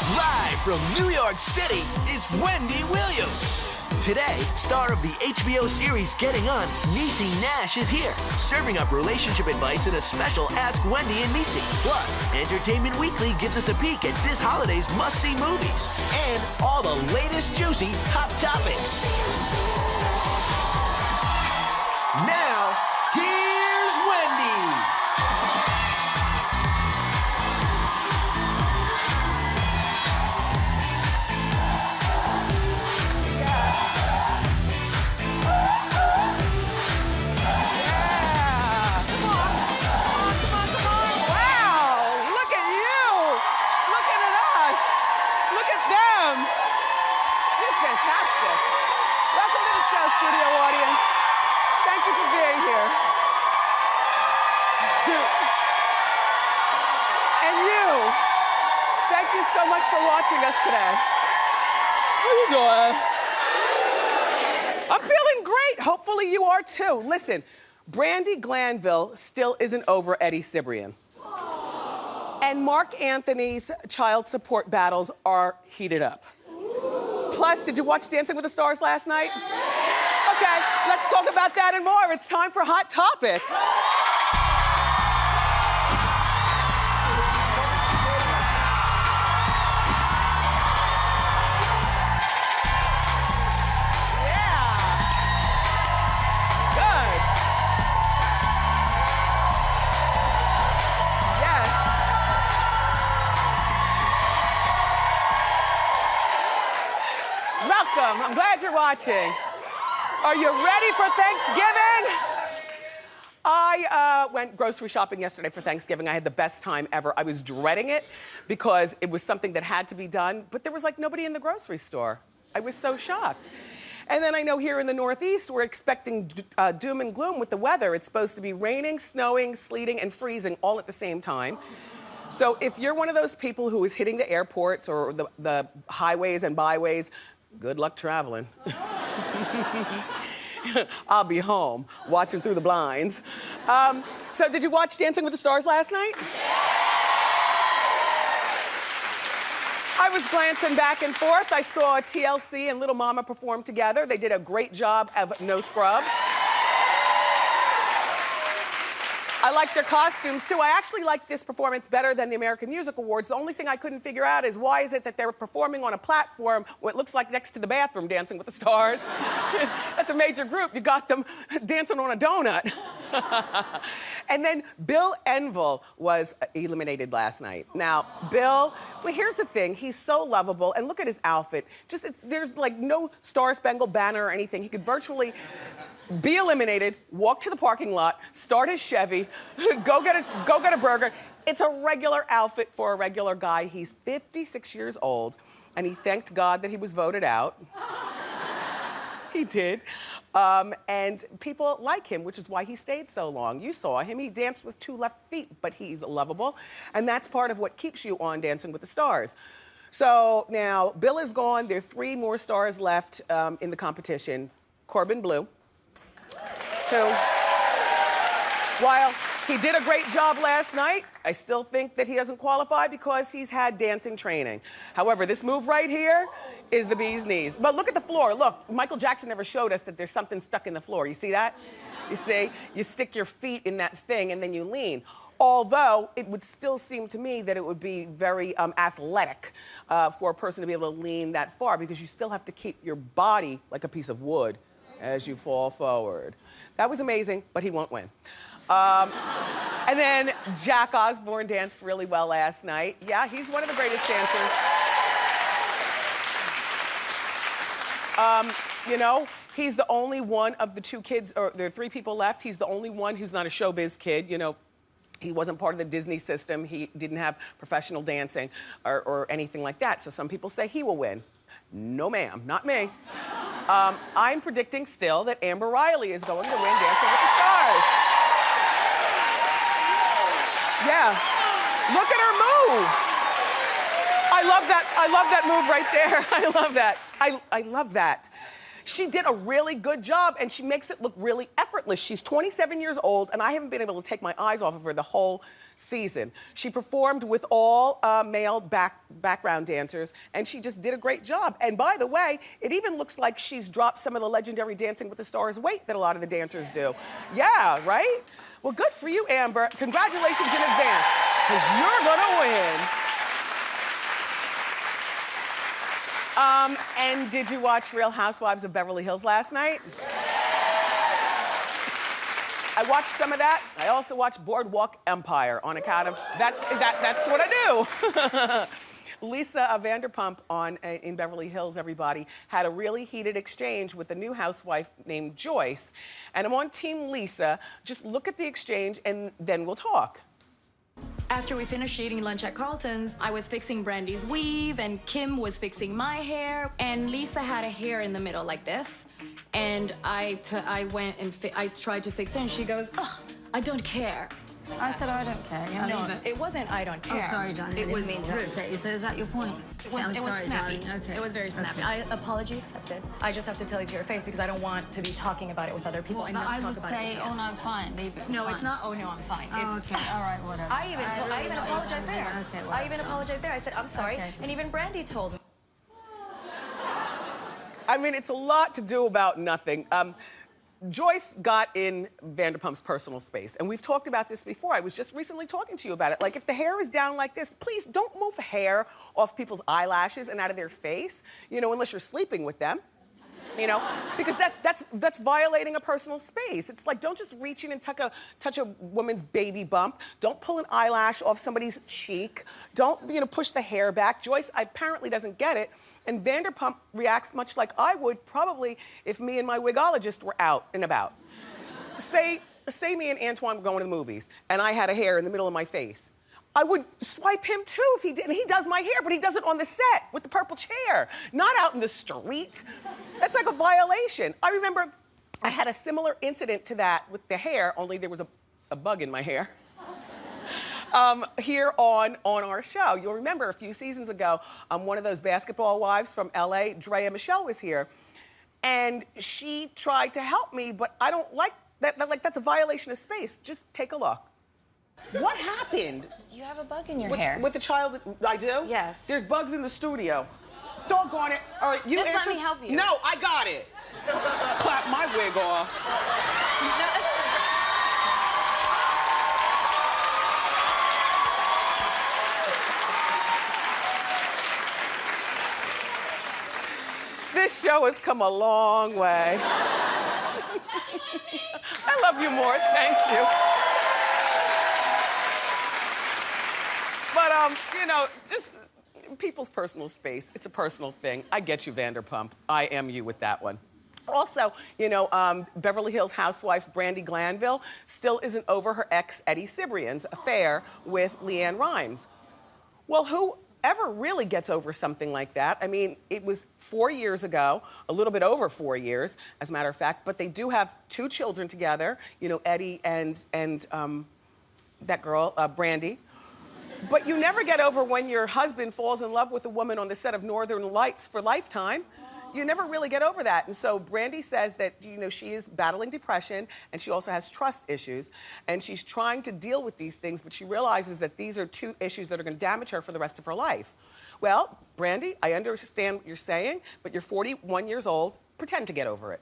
Live from New York City is Wendy Williams. Today, star of the HBO series Getting On, Niecy Nash is here, serving up relationship advice in a special Ask Wendy and Niecy. Plus, Entertainment Weekly gives us a peek at this holiday's must-see movies and all the latest juicy hot topics. Now, here's Wendy. Studio audience, thank you for being here. And you, thank you so much for watching us today. How you doing? I'm feeling great. Hopefully you are too. Listen, Brandi Glanville still isn't over Eddie Cibrian. And Marc Anthony's child support battles are heated up. Plus, did you watch Dancing with the Stars last night? Okay, let's talk about that and more. It's time for Hot Topics. Yeah. Good. Yes. Welcome. I'm glad you're watching. Are you ready for Thanksgiving? I went grocery shopping yesterday for Thanksgiving. I had the best time ever. I was dreading it because it was something that had to be done, but there was like nobody in the grocery store. I was so shocked. And then I know here in the Northeast, we're expecting doom and gloom with the weather. It's supposed to be raining, snowing, sleeting, and freezing all at the same time. So if you're one of those people who is hitting the airports or the highways and byways, good luck traveling. I'll be home watching through the blinds. So did you watch Dancing with the Stars last night? I was glancing back and forth. I saw TLC and Little Mama perform together. They did a great job of no scrubs. I liked their costumes too. I actually liked this performance better than the American Music Awards. The only thing I couldn't figure out is why is it that they're performing on a platform what looks like next to the bathroom Dancing with the Stars. That's a major group. You got them dancing on a donut. And then Bill Enville was eliminated last night. Now, Bill, well, here's the thing. He's so lovable, and look at his outfit. Just, there's like no Star Spangled Banner or anything. He could virtually be eliminated, walk to the parking lot, start his Chevy, go get a burger. It's a regular outfit for a regular guy. He's 56 years old, and he thanked God that he was voted out. He did. And people like him, which is why he stayed so long. You saw him. He danced with 2 left feet, but he's lovable. And that's part of what keeps you on Dancing with the Stars. So now, Bill is gone. There are 3 more stars left in the competition. Corbin, Bleu. So, while he did a great job last night, I still think that he doesn't qualify because he's had dancing training. However, this move right here is the bee's knees. But look at the floor. Look, Michael Jackson never showed us that there's something stuck in the floor. You see that? You see? You stick your feet in that thing and then you lean. Although it would still seem to me that it would be very athletic for a person to be able to lean that far because you still have to keep your body like a piece of wood as you fall forward. That was amazing, but he won't win. And then Jack Osbourne danced really well last night. Yeah, he's one of the greatest dancers. You know, he's the only one of the 2 kids, or there are 3 people left, he's the only one who's not a showbiz kid. You know, he wasn't part of the Disney system. He didn't have professional dancing or anything like that. So some people say he will win. No, ma'am, not me. I'm predicting still that Amber Riley is going to win Dancing with the Stars. Yeah, look at her move. I love that move right there. I love that. I love that. She did a really good job and she makes it look really effortless. She's 27 years old and I haven't been able to take my eyes off of her the whole season. She performed with all male background dancers, and she just did a great job. And by the way, it even looks like she's dropped some of the legendary Dancing with the Stars weight that a lot of the dancers do. Yeah, right? Well, good for you, Amber. Congratulations in advance, because you're gonna win. And did you watch Real Housewives of Beverly Hills last night? I watched some of that. I also watched Boardwalk Empire on account of that's what I do. Lisa Vanderpump in Beverly Hills, everybody, had a really heated exchange with a new housewife named Joyce. And I'm on Team Lisa. Just look at the exchange and then we'll talk. After we finished eating lunch at Carlton's, I was fixing Brandi's weave and Kim was fixing my hair. And Lisa had a hair in the middle like this. And I went and I tried to fix it and she goes, oh, I don't care. I said, I don't care. Yeah, no, it wasn't I don't care. Oh, sorry, darling. It was rude. So is that your point? It was sorry, snappy. Darling. Okay. It was very snappy. Okay. Apology accepted. I just have to tell you to your face because I don't want to be talking about it with other people. Well, I would say, oh no, I'm fine. Leave it. No, it's not. Oh no, I'm fine. Oh, okay. All right, whatever. I even apologized there. Okay, whatever. I even apologized there. I said I'm sorry, Okay. and even Brandi told me. I mean, it's a lot to do about nothing. Joyce got in Vanderpump's personal space, and we've talked about this before. I was just recently talking to you about it. Like, if the hair is down like this, please don't move hair off people's eyelashes and out of their face, you know, unless you're sleeping with them, you know, because that's violating a personal space. It's like, don't just reach in and touch a woman's baby bump. Don't pull an eyelash off somebody's cheek. Don't, you know, push the hair back. Joyce apparently doesn't get it. And Vanderpump reacts much like I would probably if me and my wigologist were out and about. Say me and Antoine were going to the movies and I had a hair in the middle of my face. I would swipe him too if he did. And he does my hair, but he does it on the set with the purple chair, not out in the street. That's like a violation. I remember I had a similar incident to that with the hair, only there was a bug in my hair. Here on our show. You'll remember a few seasons ago, one of those basketball wives from LA, Drea Michelle, was here. And she tried to help me, but I don't like that. Like, that's a violation of space. Just take a look. What happened? You have a bug in your hair. With the child, I do? Yes. There's bugs in the studio. Doggone it. All right, you Just answer. let me help you. No, I got it. Clap my wig off. This show has come a long way. I love you more, thank you. But, you know, just people's personal space. It's a personal thing. I get you, Vanderpump. I am you with that one. Also, you know, Beverly Hills housewife Brandi Glanville still isn't over her ex, Eddie Cibrian's affair with Leanne Rimes. Well, who ever really gets over something like that? I mean, it was 4 years ago, a little bit over 4 years, as a matter of fact, but they do have 2 children together, you know, Eddie and that girl, Brandi. But you never get over when your husband falls in love with a woman on the set of Northern Lights for Lifetime. You never really get over that. And so Brandi says that, you know, she is battling depression and she also has trust issues. And she's trying to deal with these things, but she realizes that these are 2 issues that are going to damage her for the rest of her life. Well, Brandi, I understand what you're saying, but you're 41 years old. Pretend to get over it.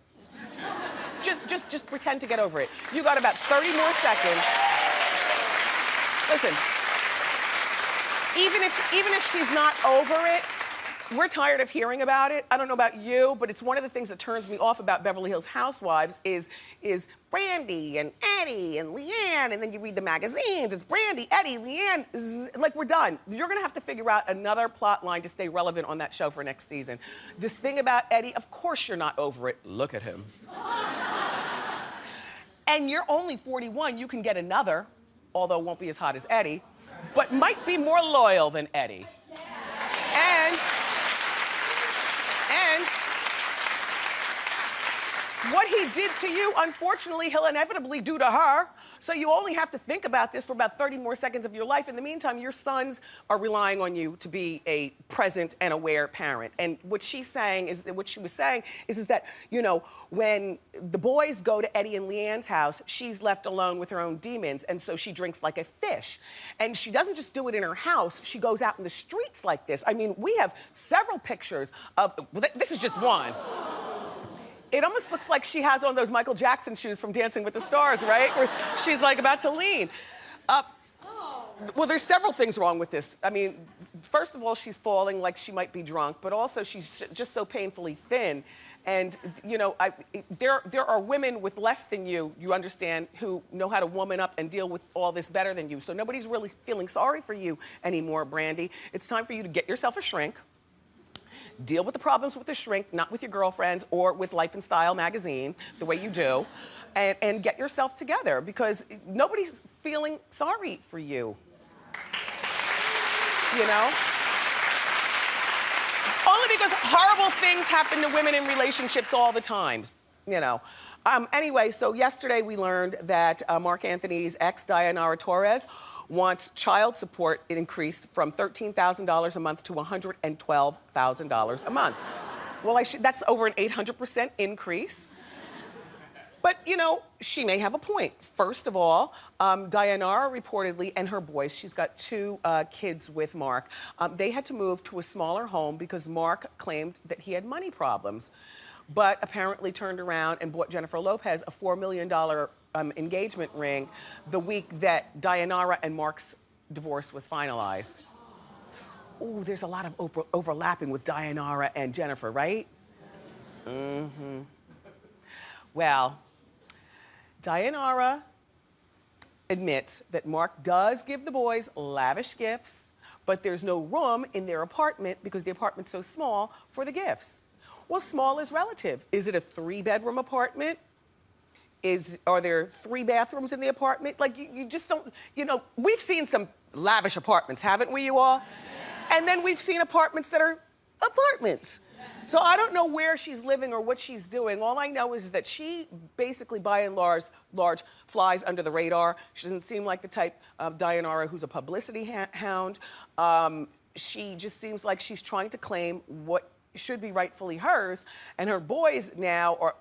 just pretend to get over it. You got about 30 more seconds. Listen, even if she's not over it, we're tired of hearing about it. I don't know about you, but it's one of the things that turns me off about Beverly Hills Housewives is Brandi and Eddie and Leanne, and then you read the magazines, it's Brandi, Eddie, Leanne, like we're done. You're gonna have to figure out another plot line to stay relevant on that show for next season. This thing about Eddie, of course you're not over it. Look at him. And you're only 41, you can get another, although won't be as hot as Eddie, but might be more loyal than Eddie. And what he did to you, unfortunately, he'll inevitably do to her. So you only have to think about this for about 30 more seconds of your life. In the meantime, your sons are relying on you to be a present and aware parent. And what she was saying is that, you know, when the boys go to Eddie and Leanne's house, she's left alone with her own demons, and so she drinks like a fish. And she doesn't just do it in her house, she goes out in the streets like this. I mean, we have several pictures of, this is just one. It almost looks like she has on those Michael Jackson shoes from Dancing with the Stars, right? Where she's like about to lean. Well, there's several things wrong with this. I mean, first of all, she's falling like she might be drunk, but also she's just so painfully thin. And, you know, there are women with less than you understand, who know how to woman up and deal with all this better than you. So nobody's really feeling sorry for you anymore, Brandi. It's time for you to get yourself a shrink. Deal with the problems with the shrink, not with your girlfriends or with Life and Style magazine, the way you do, and get yourself together, because nobody's feeling sorry for you. You know? Only because horrible things happen to women in relationships all the time, you know. Anyway, so yesterday we learned that Marc Anthony's ex, Dayanara Torres, wants child support increased from $13,000 a month to $112,000 a month. Well, that's over an 800% increase. But, you know, she may have a point. First of all, Dayanara reportedly, and her boys, she's got 2 kids with Marc, they had to move to a smaller home because Marc claimed that he had money problems, but apparently turned around and bought Jennifer Lopez a $4 million engagement ring the week that Dayanara and Marc's divorce was finalized. Ooh, there's a lot of overlapping with Dayanara and Jennifer, right? Mm-hmm. Well, Dayanara admits that Marc does give the boys lavish gifts, but there's no room in their apartment because the apartment's so small for the gifts. Well, small is relative. Is it a 3-bedroom apartment? Are there 3 bathrooms in the apartment? Like, you just don't, you know, we've seen some lavish apartments, haven't we, you all? And then we've seen apartments that are apartments. So I don't know where she's living or what she's doing. All I know is that she basically, by and large, flies under the radar. She doesn't seem like the type of Dayanara who's a publicity hound. She just seems like she's trying to claim what should be rightfully hers. And her boys now are,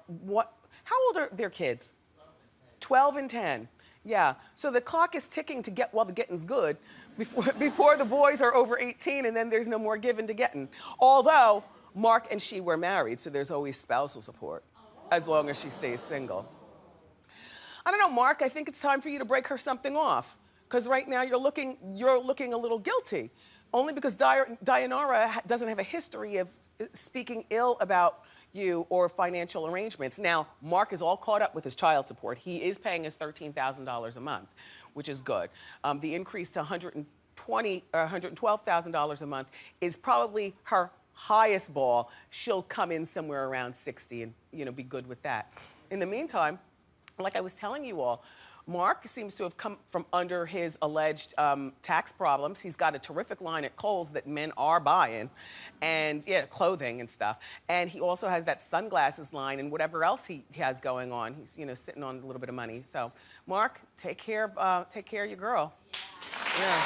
how old are their kids? 12 and 10. Yeah, so the clock is ticking to get while the getting's good before the boys are over 18, and then there's no more giving to getting. Although, Marc and she were married, so there's always spousal support, as long as she stays single. I don't know, Marc, I think it's time for you to break her something off, because right now you're looking a little guilty, only because Dayanara doesn't have a history of speaking ill about you or financial arrangements. Now, Marc is all caught up with his child support. He is paying his $13,000 a month, which is good. The increase to $112,000 a month is probably her highest ball. She'll come in somewhere around 60 and, you know, be good with that. In the meantime, like I was telling you all, Marc seems to have come from under his alleged tax problems. He's got a terrific line at Kohl's that men are buying, and yeah, clothing and stuff. And he also has that sunglasses line and whatever else he has going on. He's, you know, sitting on a little bit of money. So, Marc, take care of your girl. Yeah.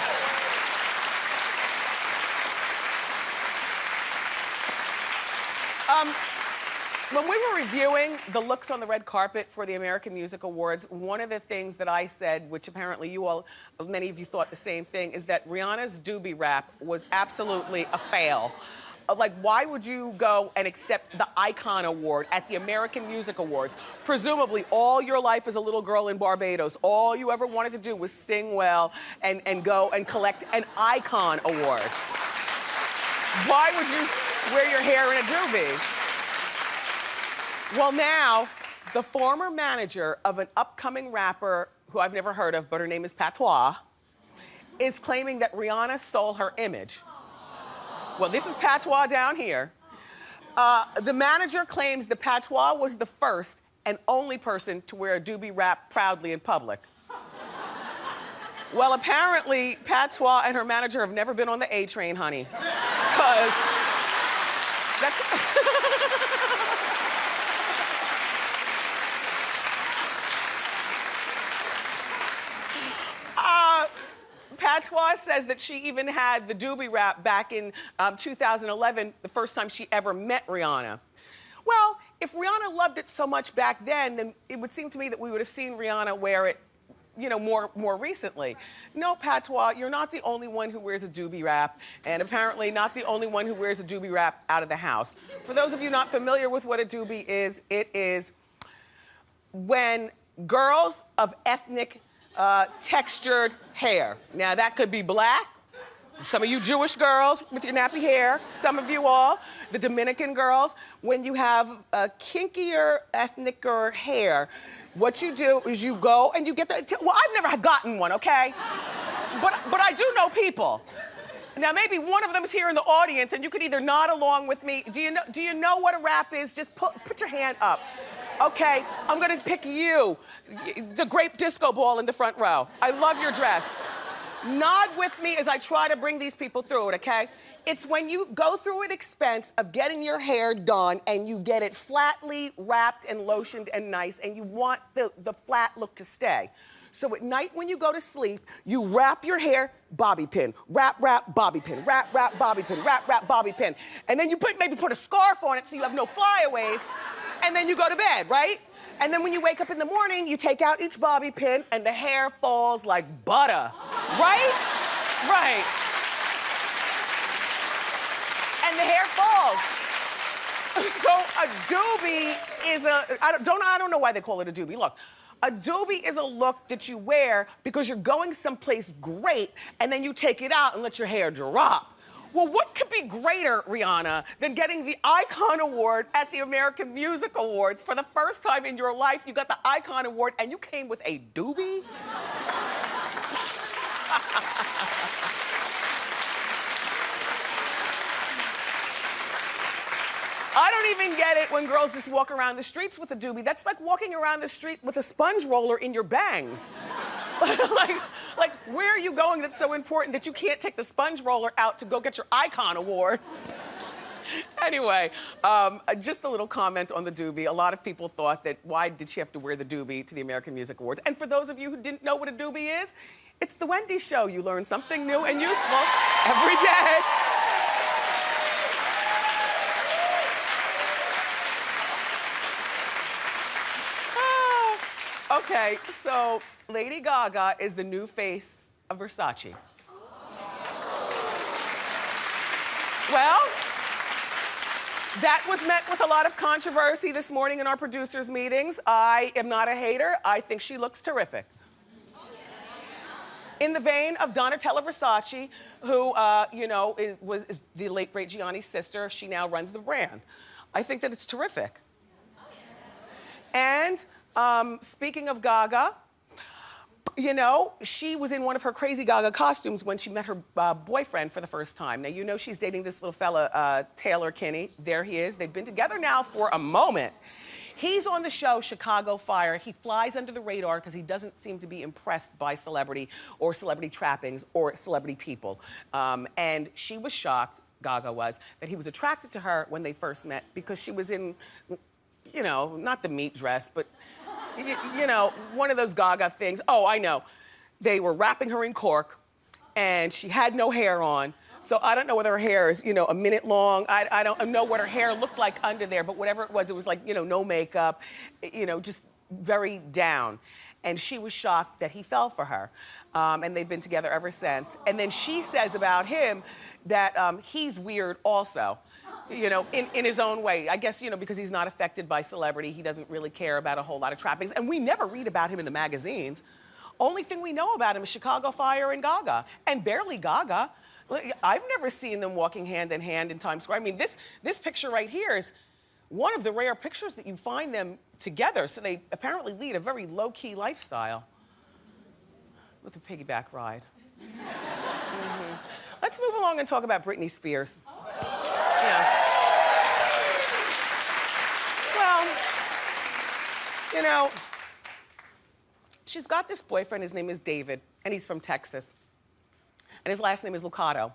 When we were reviewing the looks on the red carpet for the American Music Awards, one of the things that I said, which apparently you all, many of you thought the same thing, is that Rihanna's doobie wrap was absolutely a fail. Like, why would you go and accept the Icon Award at the American Music Awards? Presumably, all your life as a little girl in Barbados, all you ever wanted to do was sing well and go and collect an Icon Award. Why would you wear your hair in a doobie? Well, now, the former manager of an upcoming rapper who I've never heard of, but her name is Patois, is claiming that Rihanna stole her image. Well, this is Patois down here. The manager claims that Patois was the first and only person to wear a doobie wrap proudly in public. Well, apparently, Patois and her manager have never been on the A train, honey. Because that's... Patois says that she even had the doobie rap back in 2011, the first time she ever met Rihanna. Well, if Rihanna loved it so much back then it would seem to me that we would have seen Rihanna wear it, you know, more recently. No, Patois, you're not the only one who wears a doobie wrap, and apparently not the only one who wears a doobie wrap out of the house. For those of you not familiar with what a doobie is, it is when girls of ethnic textured hair. Now that could be black, some of you Jewish girls with your nappy hair, some of you all, the Dominican girls, when you have a kinkier, ethnicer hair, what you do is you go and you get the, well, I've never gotten one, okay? But I do know people. Now maybe one of them is here in the audience and you could either nod along with me. Do you know what a wrap is? Just put your hand up. Okay, I'm gonna pick you, the grape disco ball in the front row. I love your dress. Nod with me as I try to bring these people through it, okay? It's when you go through an expense of getting your hair done and you get it flatly wrapped and lotioned and nice and you want the flat look to stay. So at night when you go to sleep, you wrap your hair, bobby pin, wrap, bobby pin, wrap, bobby pin, wrap, bobby pin. And then you maybe put a scarf on it so you have no flyaways, and then you go to bed, right? And then when you wake up in the morning, you take out each bobby pin and the hair falls like butter, right? Right. And the hair falls. So a doobie is I don't know why they call it a doobie. Look, a doobie is a look that you wear because you're going someplace great and then you take it out and let your hair drop. Well, what could be greater, Rihanna, than getting the Icon Award at the American Music Awards? For the first time in your life, you got the Icon Award and you came with a doobie? I don't even get it when girls just walk around the streets with a doobie. That's like walking around the street with a sponge roller in your bangs. like, where are you going that's so important that you can't take the sponge roller out to go get your Icon Award? Anyway, just a little comment on the doobie. A lot of people thought that why did she have to wear the doobie to the American Music Awards? And for those of you who didn't know what a doobie is, it's the Wendy Show. You learn something new and useful every day. Okay, so Lady Gaga is the new face of Versace. Well, that was met with a lot of controversy this morning in our producers' meetings. I am not a hater. I think she looks terrific. In the vein of Donatella Versace, who, you know, is the late, great Gianni's sister. She now runs the brand. I think that it's terrific. And speaking of Gaga, you know, she was in one of her crazy Gaga costumes when she met her boyfriend for the first time. Now, you know she's dating this little fella, Taylor Kinney. There he is. They've been together now for a moment. He's on the show Chicago Fire. He flies under the radar because he doesn't seem to be impressed by celebrity or celebrity trappings or celebrity people. And she was shocked, Gaga was, that he was attracted to her when they first met because she was in, you know, not the meat dress, but you know, one of those Gaga things. Oh, I know. They were wrapping her in cork and she had no hair on. So I don't know whether her hair is, you know, a minute long. I don't know what her hair looked like under there, but whatever it was like, you know, no makeup, you know, just very down. And she was shocked that he fell for her. And they've been together ever since. And then she says about him that he's weird also. You know, in his own way. I guess, you know, because he's not affected by celebrity, he doesn't really care about a whole lot of trappings. And we never read about him in the magazines. Only thing we know about him is Chicago Fire and Gaga, and barely Gaga. I've never seen them walking hand in hand in Times Square. I mean, this picture right here is one of the rare pictures that you find them together. So they apparently lead a very low-key lifestyle. Look at piggyback ride. Mm-hmm. Let's move along and talk about Britney Spears. Yeah. Well, you know, she's got this boyfriend, his name is David, and he's from Texas. And his last name is Lucado.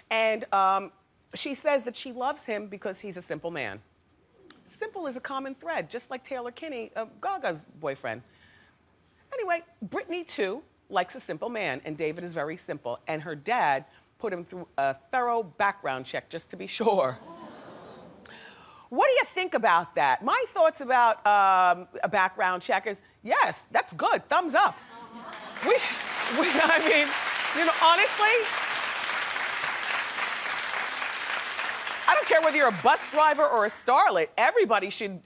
And she says that she loves him because he's a simple man. Simple is a common thread, just like Taylor Kinney, Gaga's boyfriend. Anyway, Britney, too, likes a simple man, and David is very simple. And her dad put him through a thorough background check just to be sure. What do you think about that? My thoughts about a background check is, yes, that's good, thumbs up. I mean, you know, honestly, I don't care whether you're a bus driver or a starlet. Everybody should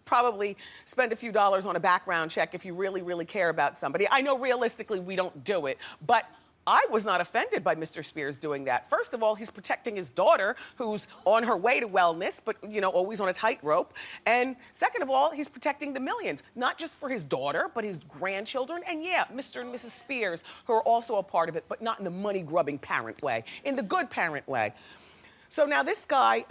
probably spend a few dollars on a background check if you really, really care about somebody. I know realistically we don't do it, but I was not offended by Mr. Spears doing that. First of all, he's protecting his daughter, who's on her way to wellness, but, you know, always on a tightrope. And second of all, he's protecting the millions, not just for his daughter, but his grandchildren. And yeah, Mr. and Mrs. Spears, who are also a part of it, but not in the money-grubbing parent way, in the good parent way. So now this guy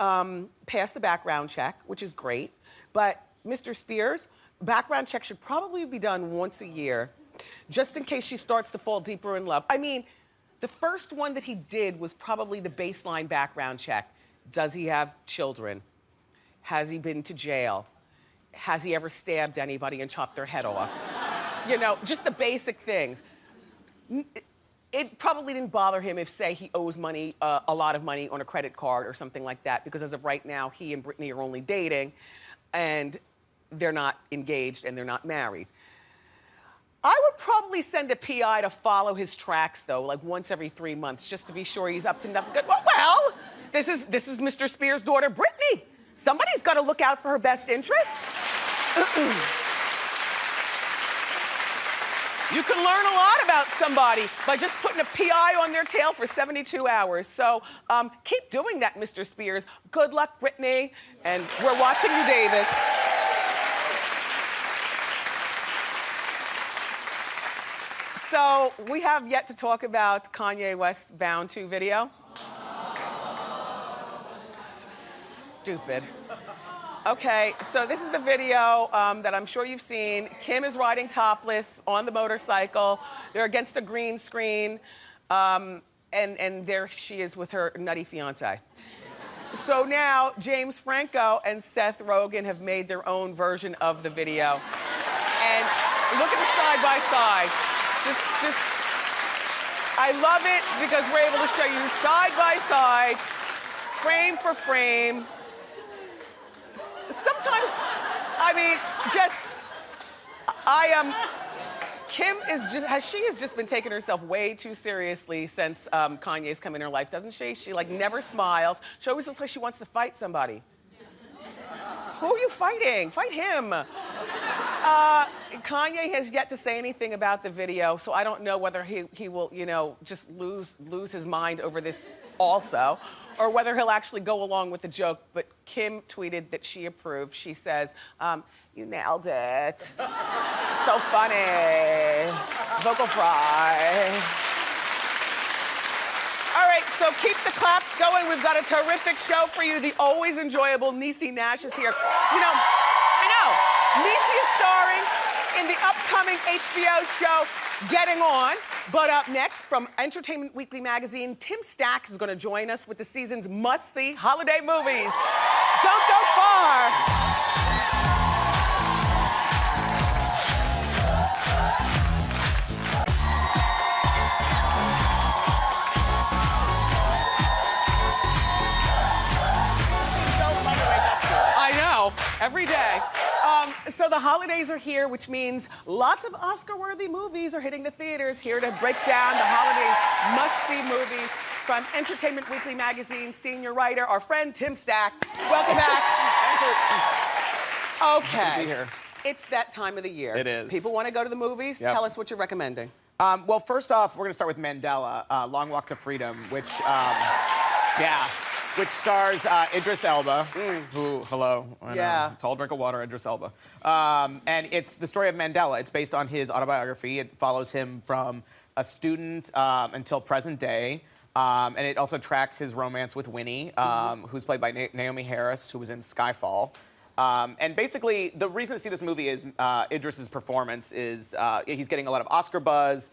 passed the background check, which is great, but Mr. Spears, background check should probably be done once a year, just in case she starts to fall deeper in love. I mean, the first one that he did was probably the baseline background check. Does he have children? Has he been to jail? Has he ever stabbed anybody and chopped their head off? You know, just the basic things. It probably didn't bother him if, say, he owes money, a lot of money on a credit card or something like that, because as of right now, he and Brittany are only dating, and they're not engaged and they're not married. I would probably send a PI to follow his tracks, though, like once every 3 months, just to be sure he's up to nothing good. Well, this is Mr. Spears' daughter, Brittany. Somebody's got to look out for her best interest. You can learn a lot about somebody by just putting a PI on their tail for 72 hours. So keep doing that, Mr. Spears. Good luck, Brittany. And we're watching you, David. So we have yet to talk about Kanye West's Bound 2 video. Stupid. Okay, so this is the video that I'm sure you've seen. Kim is riding topless on the motorcycle. They're against a green screen, and there she is with her nutty fiance. So now James Franco and Seth Rogen have made their own version of the video. And look at the side by side. I love it because we're able to show you side by side, frame for frame. Sometimes, I mean, Kim has just been taking herself way too seriously since Kanye's come in her life, doesn't she? She like never smiles. She always looks like she wants to fight somebody. Who are you fighting? Fight him. Kanye has yet to say anything about the video, so I don't know whether he will, you know, just lose his mind over this also, or whether he'll actually go along with the joke. But Kim tweeted that she approved. She says, you nailed it. So funny. Vocal fry. All right, so keep the claps going. We've got a terrific show for you. The always enjoyable Niecy Nash is here. You know, I know, Niecy is starring in the upcoming HBO show, Getting On. But up next, from Entertainment Weekly magazine, Tim Stack is gonna join us with the season's must-see holiday movies. Don't go far. Every day. So the holidays are here, which means lots of Oscar-worthy movies are hitting the theaters. Here to break down the holidays must-see movies from Entertainment Weekly magazine senior writer, our friend Tim Stack. Welcome back. Okay. Good to be here. It's that time of the year. It is. People want to go to the movies. Yep. Tell us what you're recommending. Well, first off, we're gonna start with Mandela, Long Walk to Freedom, which, which stars Idris Elba, who, hello, I know, tall drink of water, Idris Elba. And it's the story of Mandela. It's based on his autobiography. It follows him from a student until present day. And it also tracks his romance with Winnie, who's played by Naomi Harris, who was in Skyfall. And basically, the reason to see this movie is Idris's performance is he's getting a lot of Oscar buzz.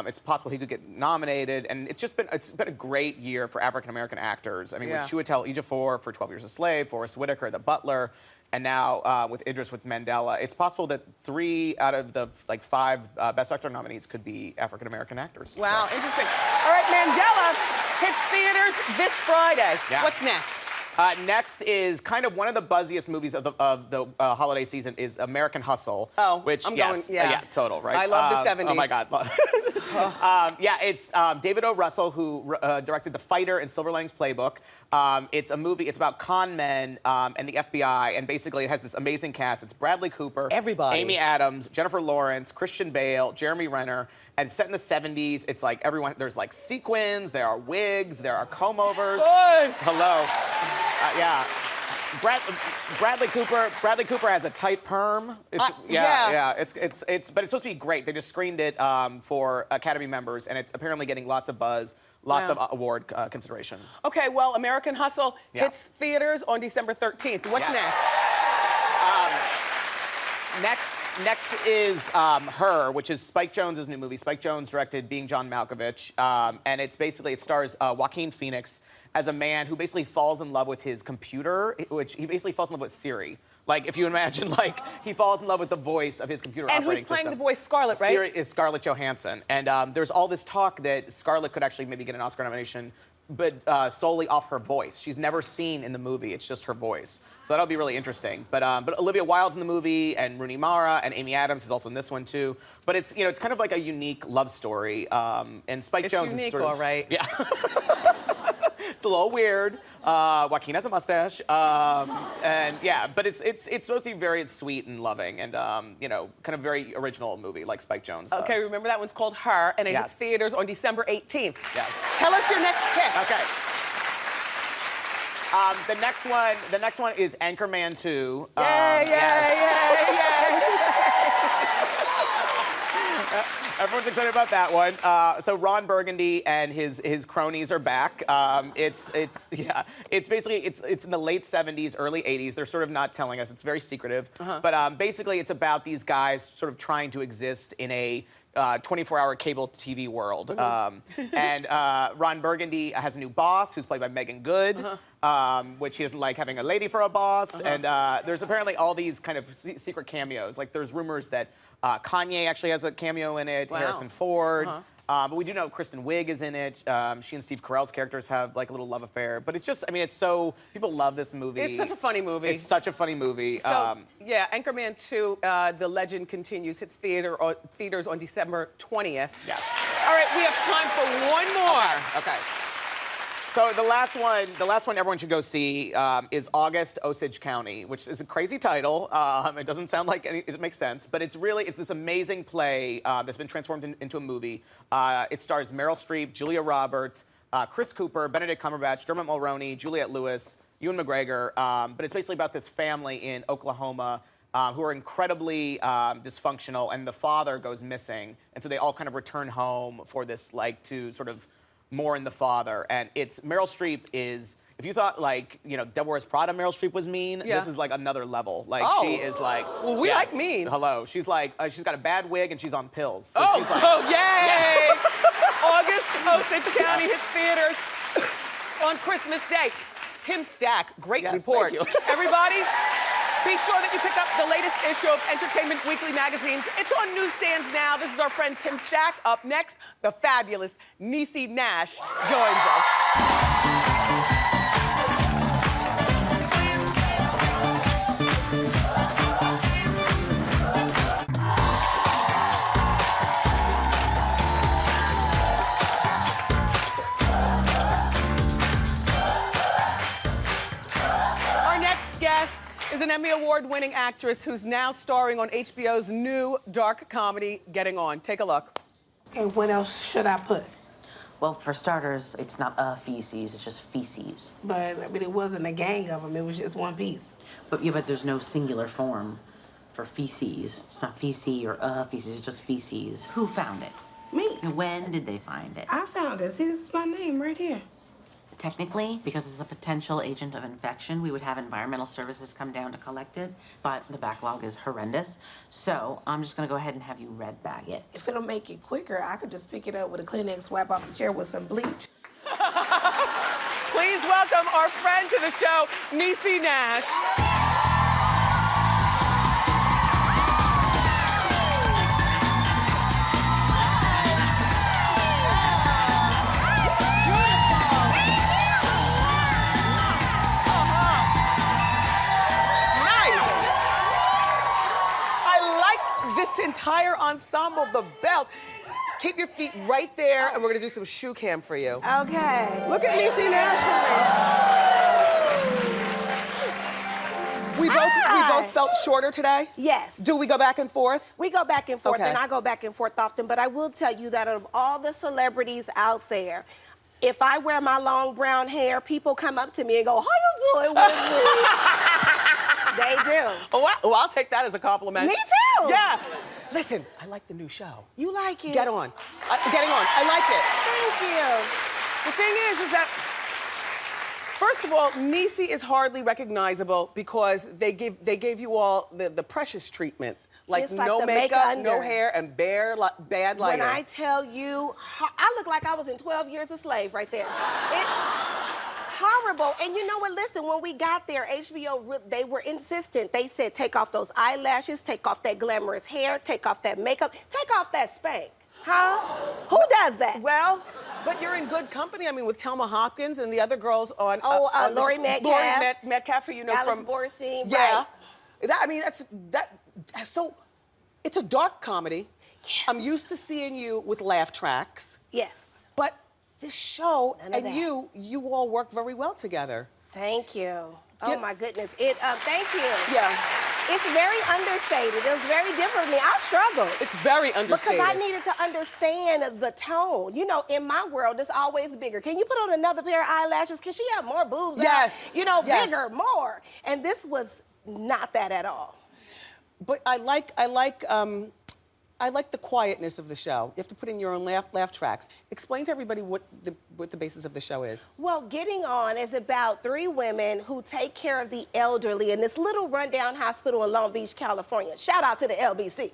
It's possible he could get nominated, and it's been a great year for African-American actors. I mean, with Chiwetel Ejiofor for 12 Years a Slave, Forrest Whitaker, The Butler, and now with Idris with Mandela, it's possible that 3 out of the 5 Best Actor nominees could be African-American actors. Wow, interesting. All right, Mandela hits theaters this Friday. Yeah. What's next? Next is kind of one of the buzziest movies of the holiday season is American Hustle. Oh, which I'm yes, going, yeah. total, right? I love the 70s. Oh my God. Yeah, it's David O. Russell who directed The Fighter and Silver Linings Playbook. It's a movie. It's about con men and the FBI, and basically it has this amazing cast. It's Bradley Cooper, everybody, Amy Adams, Jennifer Lawrence, Christian Bale, Jeremy Renner. And it's set in the 70s. It's like everyone, there's like sequins, there are wigs, there are comb-overs. Good. Hello. Yeah. Bradley Cooper has a tight perm. It's, yeah. But it's supposed to be great. They just screened it for Academy members, and it's apparently getting lots of buzz, lots of award consideration. Okay, well, American Hustle hits theaters on December 13th. What's next? Next is Her, which is Spike Jonze's new movie. Spike Jonze directed Being John Malkovich, and it stars Joaquin Phoenix as a man who basically falls in love with his computer, which he basically falls in love with Siri. Like, if you imagine, like, he falls in love with the voice of his computer operating system. And who's playing the voice? Scarlett, right? Siri is Scarlett Johansson. And there's all this talk that Scarlett could actually maybe get an Oscar nomination, but solely off her voice. She's never seen in the movie. It's just her voice. So that'll be really interesting. But Olivia Wilde's in the movie, and Rooney Mara, and Amy Adams is also in this one, too. But it's, you know, it's kind of like a unique love story. And Spike Jonze is unique, sort of... all right. Yeah. It's a little weird. Joaquin has a mustache, and yeah, but it's supposed to be very sweet and loving, and you know, kind of very original movie like Spike Jonze does. Okay, remember that one's called Her, and it hits theaters on December 18th. Yes. Tell us your next pick. Okay. The next one is Anchorman 2. Everyone's excited about that one. So Ron Burgundy and his cronies are back. It's basically it's in the late 70s, early 80s. They're sort of not telling us. It's very secretive. But basically, it's about these guys sort of trying to exist in a 24-hour cable TV world. And Ron Burgundy has a new boss who's played by Megan Good, which he doesn't like having a lady for a boss. And there's apparently all these kind of secret cameos. Like, there's rumors that Kanye actually has a cameo in it, Harrison Ford. But we do know Kristen Wiig is in it. She and Steve Carell's characters have like a little love affair. But it's just, I mean, it's so, people love this movie. It's such a funny movie. It's such a funny movie. So, yeah, Anchorman 2, The Legend Continues, hits theaters on December 20th. Yes. All right, we have time for one more. Okay. So the last one everyone should go see is August, Osage County, which is a crazy title. It doesn't sound like it makes sense, but it's this amazing play that's been transformed into a movie. It stars Meryl Streep, Julia Roberts, Chris Cooper, Benedict Cumberbatch, Dermot Mulroney, Juliette Lewis, Ewan McGregor. But it's basically about this family in Oklahoma who are incredibly dysfunctional, and the father goes missing, and so they all kind of return home for this, like, to sort of mourn the father. And it's Meryl Streep is, if you thought, like, you know, Devil Wears Prada Meryl Streep was mean, this is like another level. Like, she is like, well, we like mean. Hello. She's like, she's got a bad wig and she's on pills. So she's like, yay! August, Osage County hits theaters on Christmas Day. Tim Stack, great report. Thank you. Everybody, be sure that you pick up the latest issue of Entertainment Weekly magazines. It's on newsstands now. This is our friend Tim Stack. Up next, the fabulous Niecy Nash joins us. Is an Emmy Award-winning actress who's now starring on HBO's new dark comedy, Getting On. Take a look. Okay, what else should I put? Well, for starters, it's not a feces, it's just feces. But it wasn't a gang of them, it was just one piece. But yeah, but there's no singular form for feces. It's not feces or a feces, it's just feces. Who found it? Me. And when did they find it? I found it. See, this is my name right here. Technically, because it's a potential agent of infection, we would have environmental services come down to collect it, but the backlog is horrendous. So I'm just gonna go ahead and have you red bag it. If it'll make it quicker, I could just pick it up with a Kleenex, wipe off the chair with some bleach. Please welcome our friend to the show, Niecy Nash. This entire ensemble, the belt. Keep your feet right there, and we're gonna do some shoe cam for you. Okay. Look at Niecy Nash for me. We both felt shorter today. Yes. Do we go back and forth? We go back and forth, Okay. and I go back and forth often, but I will tell you that of all the celebrities out there, if I wear my long brown hair, people come up to me and go, how you doing, Wendy? They do. Oh, I'll take that as a compliment. Me too. Yeah. Listen, I like the new show. You like it? Get on. Getting on. I like it. Thank you. The thing is that, first of all, Niecy is hardly recognizable because they gave you all the precious treatment. Like It's like no the makeup, make-under. no hair, and bad lighting. When I tell you, I look like I was in 12 Years a Slave right there. Horrible. And you know what? Listen, when we got there, HBO, they were insistent. They said, take off those eyelashes, take off that glamorous hair, take off that makeup, take off that spank. Huh? Who does that? Well, but you're in good company. I mean, with Thelma Hopkins and the other girls on. Laurie Metcalf. Laurie Metcalf, who you know Alex from. Borstein. Yeah. Right. So, it's a dark comedy. Yes. I'm used to seeing you with laugh tracks. Yes. But this show None of and that. you all work very well together. Thank you. Oh my goodness. Thank you. Yeah. It's very understated. It was very different for me. I struggled. It's very understated. Because I needed to understand the tone. You know, in my world, it's always bigger. Can you put on another pair of eyelashes? Can she have more boobs? Yes. You know, Yes. bigger, more. And this was not that at all. But I like the quietness of the show. You have to put in your own laugh tracks. Explain to everybody what the basis of the show is. Well, Getting On is about 3 women who take care of the elderly in this little rundown hospital in Long Beach, California. Shout out to the LBC.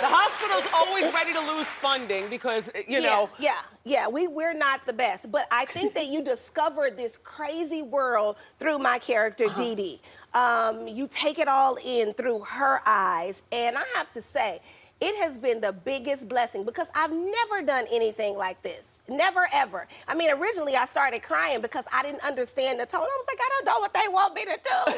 The hospital's always ready to lose funding because, you know. Yeah, we're not the best. But I think that you discovered this crazy world through my character, Dee Dee. You take it all in through her eyes. And I have to say, it has been the biggest blessing because I've never done anything like this. Never, ever. I mean, originally I started crying because I didn't understand the tone. I was like, I don't know what they want me to do.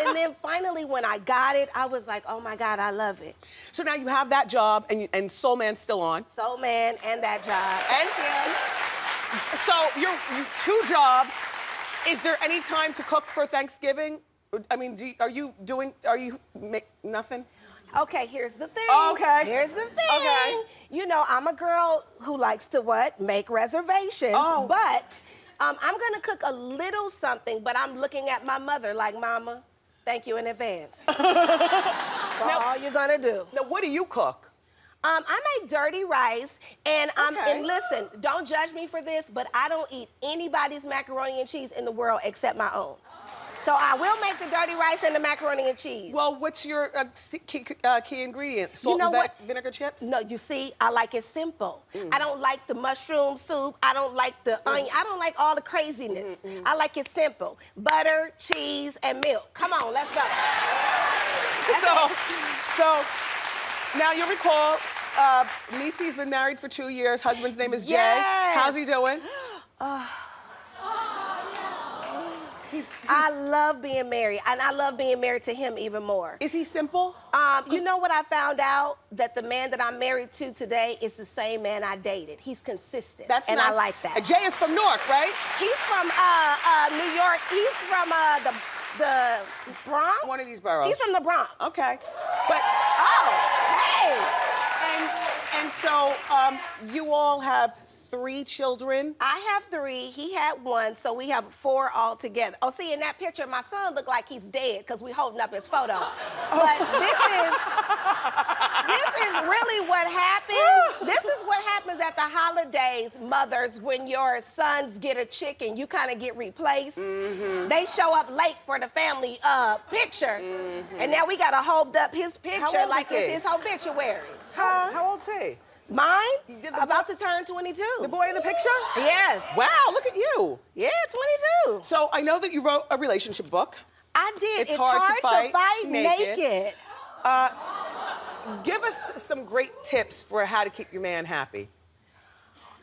and then finally when I got it, I was like, oh my God, I love it. So now you have that job and Soul Man's still on. Soul Man and that job. And so you 2 jobs. Is there any time to cook for Thanksgiving? I mean, are you make nothing? Okay, here's the thing. Okay. Here's the thing. Okay. You know, I'm a girl who likes to what? Make reservations. Oh. But I'm gonna cook a little something, but I'm looking at my mother like, Mama, thank you in advance for all you're gonna do. Now, what do you cook? I make dirty rice, and Okay. and listen, don't judge me for this, but I don't eat anybody's macaroni and cheese in the world except my own. So I will make the dirty rice and the macaroni and cheese. Well, what's your key ingredient? Salt You know and what? vinegar chips? No, you see, I like it simple. I don't like the mushroom soup. I don't like the onion. I don't like all the craziness. I like it simple. Butter, cheese, and milk. Come on, let's go. So now you recall, Niecy's been married for 2 years. Husband's name is Jay. Yes. How's he doing? I love being married, and I love being married to him even more. Is he simple? You know what I found out? That the man that I'm married to today is the same man I dated. He's consistent, and nice. I like that. Jay is from Newark, right? He's from New York. He's from the Bronx. One of these boroughs. He's from the Bronx. Okay. But Oh, hey. and so you all have 3 children. I have 3, he had 1, so we have 4 all together. Oh, see, in that picture, my son looked like he's dead because we holding up his photo. But this is really what happens. This is what happens at the holidays, mothers, when your sons get a chicken, you kind of get replaced. They show up late for the family picture, and now we got to hold up his picture like it's his obituary. Huh? How old's he? Mine? About to turn 22. The boy in the picture? Yes. Wow, look at you. Yeah, 22. So I know that you wrote a relationship book. I did. It's hard to fight naked. Give us some great tips for how to keep your man happy.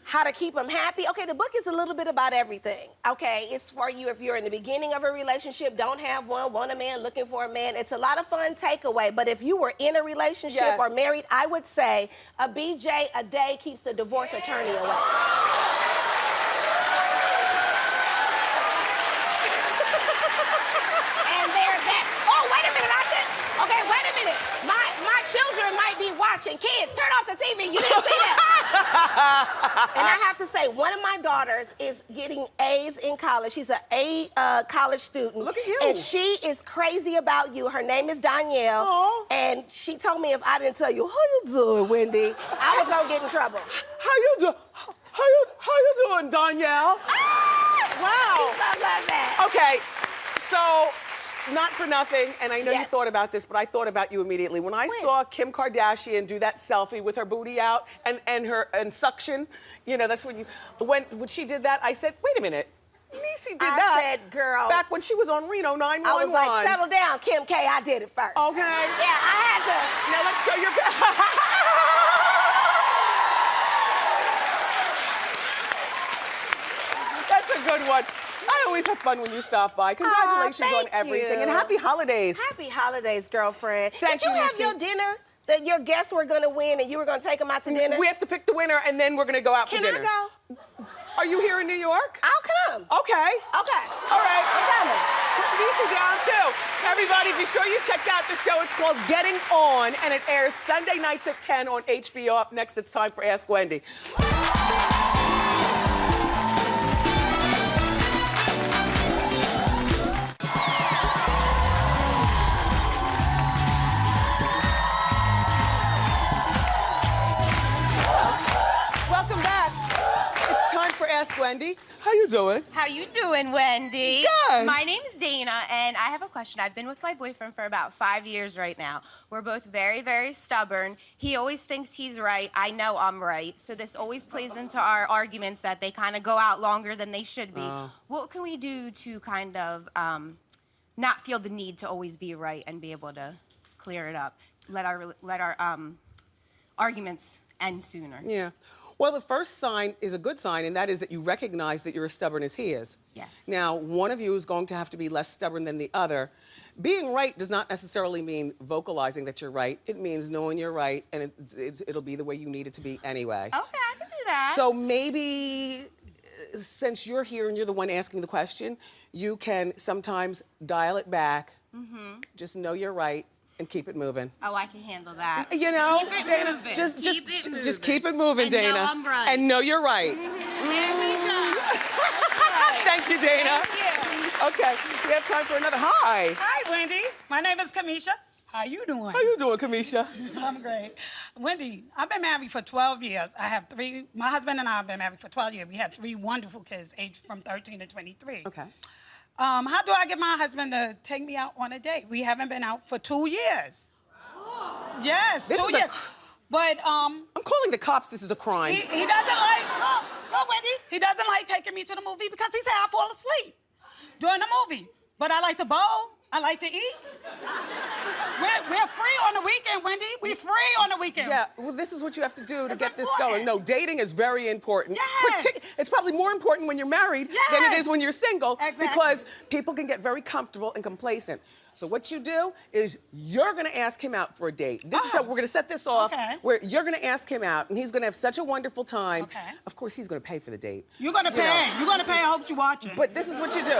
How to keep him happy? Okay, the book is a little bit about everything. Okay, it's for you if you're in the beginning of a relationship, don't have one, want a man, looking for a man. It's a lot of fun takeaway, but if you were in a relationship or married, I would say a BJ a day keeps the divorce attorney away. And there's that. Oh, wait a minute, okay, wait a minute. My children might be watching. Kids, turn off the TV, you didn't see that. And I have to say, one of my daughters is getting A's in college. She's an A college student. Look at you. And she is crazy about you. Her name is Danielle. Aww. And she told me if I didn't tell you, how you doing, Wendy, I was gonna get in trouble. How you doing, Danielle? Wow. I love that. Okay, so not for nothing, and I know you Yes. thought about this, but I thought about you immediately. When I saw Kim Kardashian do that selfie with her booty out and suction, you know, that's when she did that, I said, wait a minute, Niecy did that. I said, girl. Back when she was on Reno 911. I was like, settle down, Kim K, I did it first. Okay. Yeah, I had to. Now let's show your That's a good one. I always have fun when you stop by. Congratulations on everything, and happy holidays. Happy holidays, girlfriend. Thank Did you have Niecy. your dinner that your guests were gonna win and you were gonna take them out to dinner? We have to pick the winner, and then we're gonna go out for Can dinner. I go? Are you here in New York? I'll come. Okay. Okay. All right. I'm coming. Put Niecy down too. Everybody, be sure you check out the show. It's called Getting On, and it airs Sunday nights at 10 on HBO. Up next, it's time for Ask Wendy. Welcome back. It's time for Ask Wendy. How you doing? How you doing, Wendy? Good. My name is Dana, and I have a question. I've been with my boyfriend for about 5 years right now. We're both very, very stubborn. He always thinks he's right. I know I'm right. So this always plays into our arguments that they kind of go out longer than they should be. What can we do to kind of not feel the need to always be right and be able to clear it up? Let our arguments end sooner. Yeah. Well, the first sign is a good sign, and that is that you recognize that you're as stubborn as he is. Yes. Now, one of you is going to have to be less stubborn than the other. Being right does not necessarily mean vocalizing that you're right. It means knowing you're right, and it'll be the way you need it to be anyway. Okay, I can do that. So maybe, since you're here and you're the one asking the question, you can sometimes dial it back. Just know you're right and keep it moving. Oh, I can handle that. You know, Keep it Dana, moving. just Keep keep it moving, And Dana. know I'm right. And know you're right. There we go. Thank you, Dana. Thank you. Okay, we have time for another. Hi. Hi, Wendy. My name is Kamisha. How you doing? How you doing, Kamisha? I'm great. Wendy, I've been married for 12 years. I have my husband and I have been married for 12 years. We have 3 wonderful kids, aged from 13 to 23. Okay. How do I get my husband to take me out on a date? We haven't been out for 2 years. Yes, This 2 is a years. But I'm calling the cops. This is a crime. he doesn't like, no, Wendy, he doesn't like taking me to the movie because he said I fall asleep during the movie. But I like to bowl. I like to eat. We're free on the weekend, Wendy. We're free on the weekend. Yeah, well, this is what you have to do to It's get this important. going. No, dating is very important. Yes. It's probably more important when you're married than it Yes. is when you're single, Exactly. because people can get very comfortable and complacent. So what you do is you're gonna ask him out for a date. This is how we're gonna set this off, Okay. where you're gonna ask him out, and he's gonna have such a wonderful time. Okay. Of course, he's gonna pay for the date. You're gonna pay. know. You're gonna pay. I hope you watch it. But this is what you do.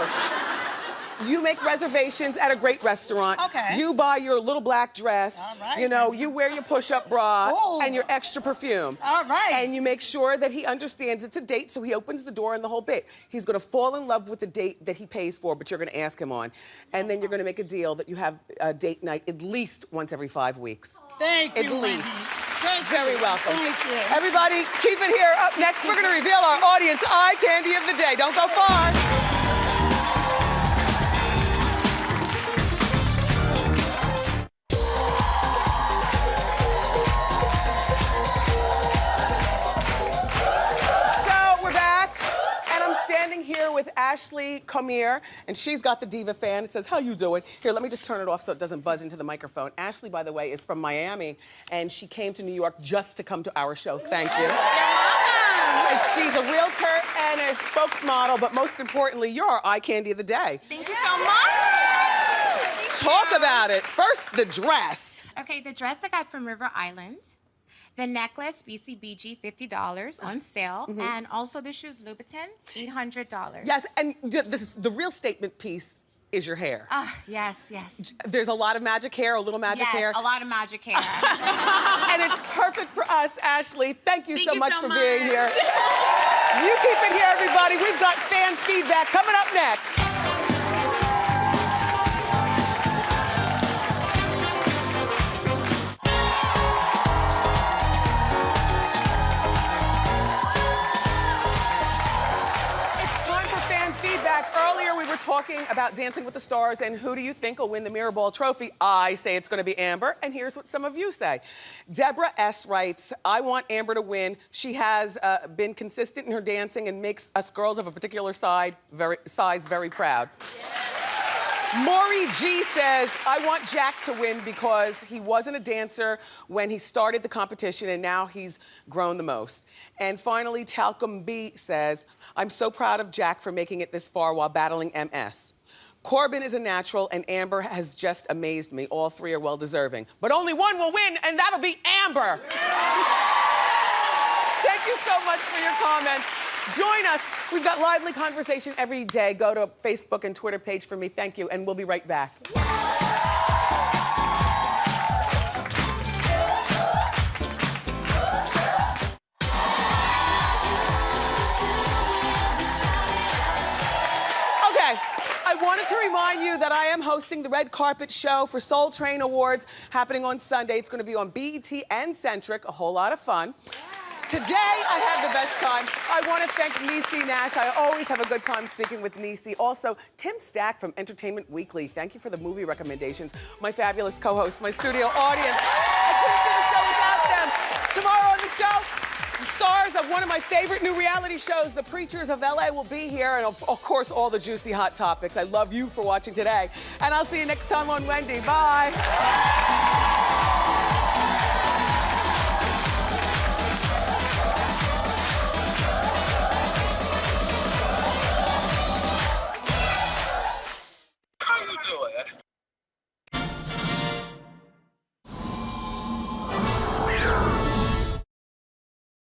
You make reservations at a great restaurant. Okay. You buy your little black dress. All right. You know, you wear your push-up bra Ooh. and your extra perfume. All right. And you make sure that he understands it's a date, so he opens the door and the whole bit. He's gonna fall in love with the date that he pays for, but you're gonna ask him on. And then you're gonna make a deal that you have a date night at least once every 5 weeks. Thank you, At least. Wendy. Thank you. Very welcome. Thank you. Everybody, keep it here. Up next, we're gonna reveal our audience eye candy of the day. Don't go far. Here with Ashley Comier, and she's got the Diva fan. It says, how you doing? Here, let me just turn it off so it doesn't buzz into the microphone. Ashley, by the way, is from Miami, and she came to New York just to come to our show. Thank you. And she's a realtor and a spokesmodel, but most importantly, you're our eye candy of the day. Thank you so much. Talk about it. First, the dress. Okay, the dress I got from River Island. The necklace, BCBG, $50 on sale. And also the shoes, Louboutin, $800. Yes, and this is the real statement piece is your hair. Yes, yes. There's a lot of magic hair, a little magic hair. Yes, a lot of magic hair. And it's perfect for us, Ashley. Thank you so much for being here. Much. You keep it here, everybody. We've got fan feedback coming up next. Earlier, we were talking about Dancing with the Stars and who do you think will win the Mirror Ball Trophy? I say it's gonna be Amber, and here's what some of you say. Deborah S. writes, I want Amber to win. She has been consistent in her dancing and makes us girls of a particular size very proud. Maury G says, I want Jack to win because he wasn't a dancer when he started the competition and now he's grown the most. And finally, Talcum B says, I'm so proud of Jack for making it this far while battling MS. Corbin is a natural and Amber has just amazed me. All three are well deserving. But only one will win and that'll be Amber. Thank you so much for your comments. Join us. We've got lively conversation every day. Go to Facebook and Twitter page for me. Thank you, and we'll be right back. Okay, I wanted to remind you that I am hosting the Red Carpet Show for Soul Train Awards happening on Sunday. It's going to be on BET and Centric, a whole lot of fun. Today, I had the best time. I want to thank Niecy Nash. I always have a good time speaking with Niecy. Also, Tim Stack from Entertainment Weekly. Thank you for the movie recommendations. My fabulous co-host, my studio audience. I couldn't do the show without them. Tomorrow on the show, the stars of one of my favorite new reality shows, The Preachers of LA, will be here. And of course, all the juicy hot topics. I love you for watching today. And I'll see you next time on Wendy. Bye.